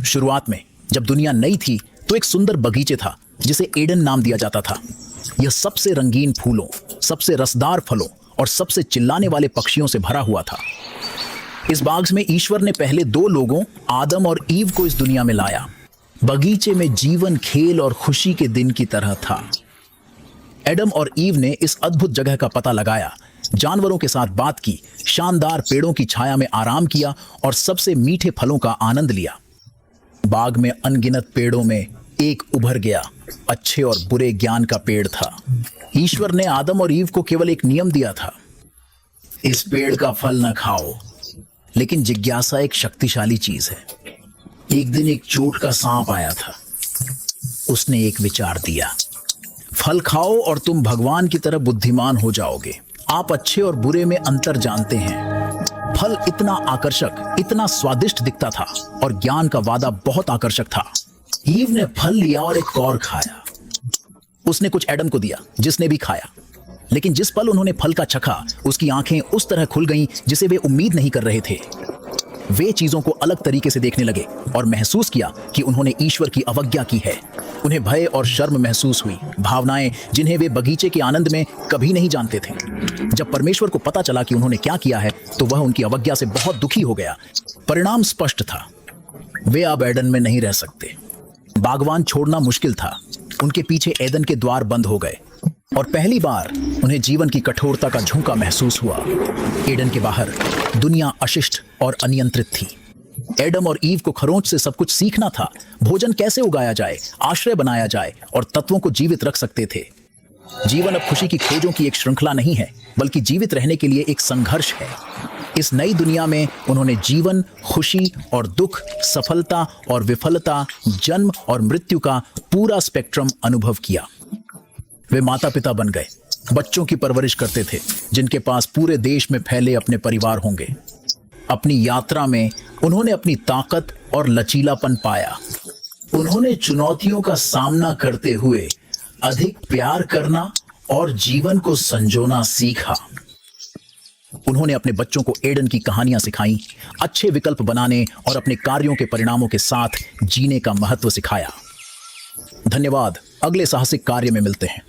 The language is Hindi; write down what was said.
शुरुआत में जब दुनिया नई थी तो एक सुंदर बगीचे था जिसे एडन नाम दिया जाता था। यह सबसे रंगीन फूलों, सबसे रसदार फलों और सबसे चिल्लाने वाले पक्षियों से भरा हुआ था। इस बाग में ईश्वर ने पहले दो लोगों, आदम और ईव को इस दुनिया में लाया। बगीचे में जीवन, खेल और खुशी के दिन की तरह था। एडम और ईव ने इस अद्भुत जगह का पता लगाया, जानवरों के साथ बात की, शानदार पेड़ों की छाया में आराम किया और सबसे मीठे फलों का आनंद लिया। बाग में अनगिनत पेड़ों में एक उभर गया अच्छे और बुरे ज्ञान का पेड़ था। ईश्वर ने आदम और ईव को केवल एक नियम दिया था, इस पेड़ का फल न खाओ। लेकिन जिज्ञासा एक शक्तिशाली चीज है। एक दिन एक चोट का सांप आया था। उसने एक विचार दिया, फल खाओ और तुम भगवान की तरह बुद्धिमान हो जाओगे। आप अच्छे और बुरे में अंतर जानते हैं। फल इतना आकर्षक, इतना स्वादिष्ट दिखता था और ज्ञान का वादा बहुत आकर्षक था। ईव ने फल लिया और एक कौर खाया। उसने कुछ एडम को दिया, जिसने भी खाया। लेकिन जिस पल उन्होंने फल का चखा, उसकी आंखें उस तरह खुल गईं जिसे वे उम्मीद नहीं कर रहे थे। वे चीजों को अलग तरीके से देखने लगे और महसूस किया कि उन्होंने ईश्वर की अवज्ञा की है। उन्हें भय और शर्म महसूस हुई, भावनाएं जिन्हें वे बगीचे के आनंद में कभी नहीं जानते थे। जब परमेश्वर को पता चला कि उन्होंने क्या किया है, तो वह उनकी अवज्ञा से बहुत दुखी हो गया। परिणाम स्पष्ट था, वे अब एडन में नहीं रह सकते। बागवान छोड़ना मुश्किल था। उनके पीछे एदन के द्वार बंद हो गए और पहली बार उन्हें जीवन की कठोरता का झोंका महसूस हुआ। एडन के बाहर दुनिया अशिष्ट और अनियंत्रित थी। एडम और ईव को खरोंच से सब कुछ सीखना था, भोजन कैसे उगाया जाए, आश्रय बनाया जाए और तत्वों को जीवित रख सकते थे। जीवन अब खुशी की खोजों की एक श्रृंखला नहीं है, बल्कि जीवित रहने के लिए एक संघर्ष है। इस नई दुनिया में उन्होंने जीवन, खुशी और दुख, सफलता और विफलता, जन्म और मृत्यु का पूरा स्पेक्ट्रम अनुभव किया। वे माता पिता बन गए, बच्चों की परवरिश करते थे जिनके पास पूरे देश में फैले अपने परिवार होंगे। अपनी यात्रा में उन्होंने अपनी ताकत और लचीलापन पाया। उन्होंने चुनौतियों का सामना करते हुए अधिक प्यार करना और जीवन को संजोना सीखा। उन्होंने अपने बच्चों को एडन की कहानियां सिखाई, अच्छे विकल्प बनाने और अपने कार्यों के परिणामों के साथ जीने का महत्व सिखाया। धन्यवाद। अगले साहसिक कार्य में मिलते हैं।